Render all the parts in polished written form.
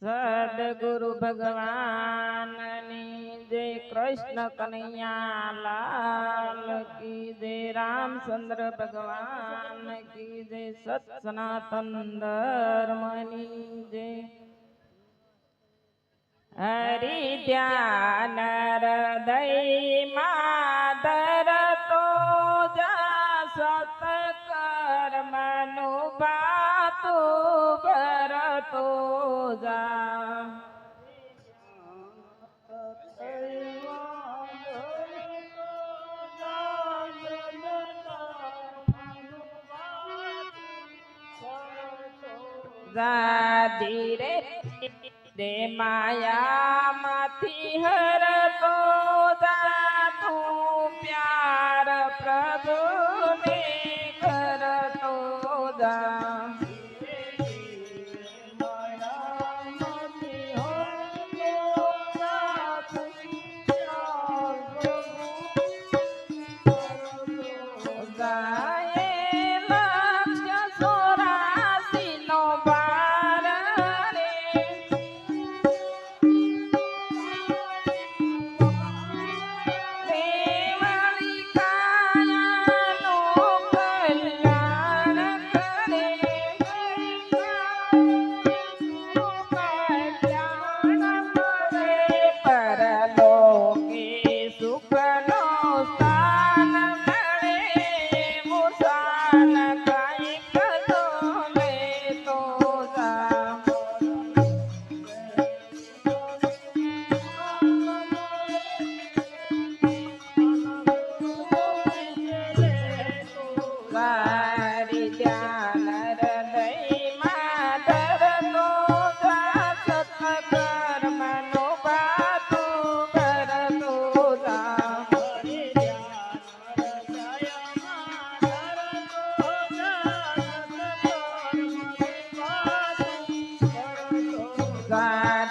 સદગુરુ ભગવાનની જય, કૃષ્ણ કનૈયા લાલ કી જય, રામચંદ્ર ભગવાન કી જય, સત સનાતન ધર્મની જય। હરિ ધ્યાન હૃદયમાં ધરતો જા, સત કર્મનું ભાતું ભરતો જા। ધીરે રે માયામાંથી હરતો જા, તું પ્યાર પ્રભુને કરતો જા।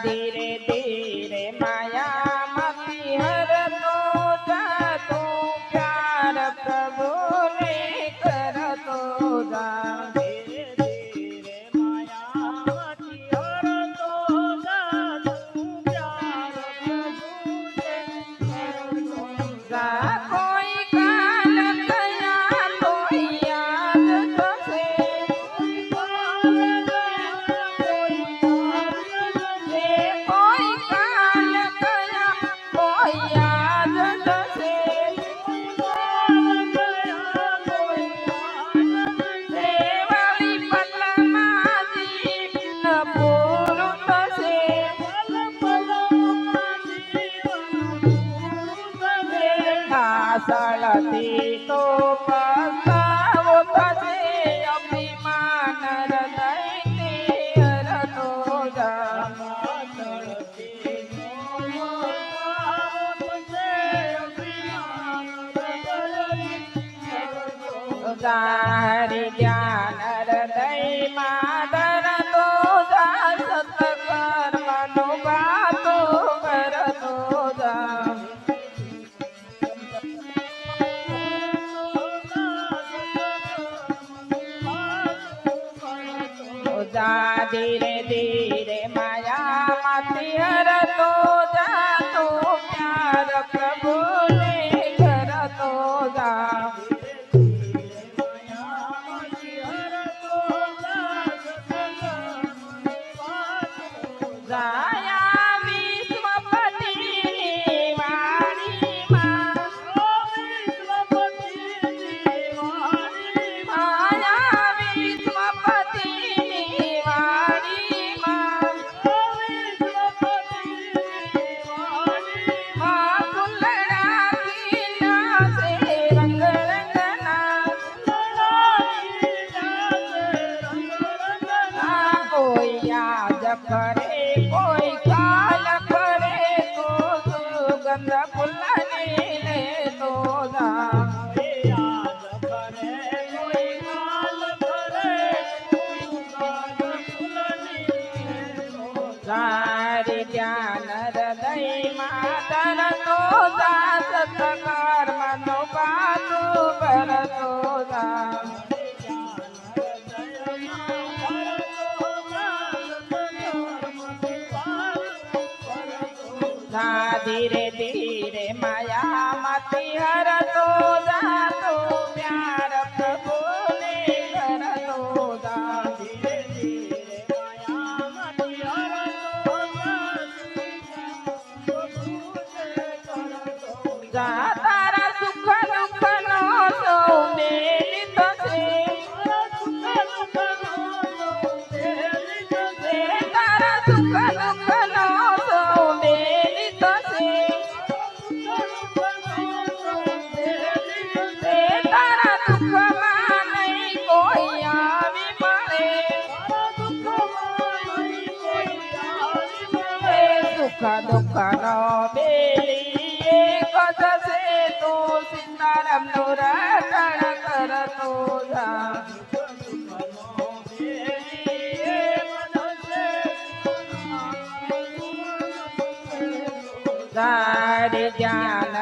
ધીરે ધીરે માયામાંથી હરતો જા, તું પ્યાર પ્રભુને કરતો જા। ધીરે ધીરે માયામાંથી હરતો જા, તું પ્યાર પ્રભુને કરતો જા। કોઈ કાલ ગયા કોઈ યાદ થશે, સળથી તો પસ્તાવો થશે, અભિમાન હૃદયથી હરતો જા। તારી જ્ઞાન હૃદયમાં ધરતો જા, સત્કર્મનું ભાતું કરતો જા। ધીરે ધીરે માયામાંથી હરતો જા, તું પ્યાર પ્રભુને કરતો જા। જાયા વિશ્વપતિની વાણીમાં, માયા વિશ્વપતિની વાણીમાં, ફૂલડા ખીલા છે રંગ રંગના, કોઈ યાદ કરે કોઈ કાલ કરે, તો સુગંધ ફૂલની લેતો જા। તારી જ્ઞાન હૃદયમાં ધરતો જા, સત્કર્મનું ભાતું ભરતો જા। જા ધીરે ધીરે માયામાંથી હરતો જાતો પ્યાર પ્રભુને કરતો જા ધીરે ધીરે માયામાંથી હરતો જા તારા સુખ દુઃખનો સૌ મેલી થશે તારા સુખ દુઃખનો સૌ મેલી થશે તારા દુઃખમાં નહીં કોઈ આવી મળે સુખ દુઃખનો બેલી એક થશે તો સીતારામનું રટણ કરતો જા તારે જ્ઞાન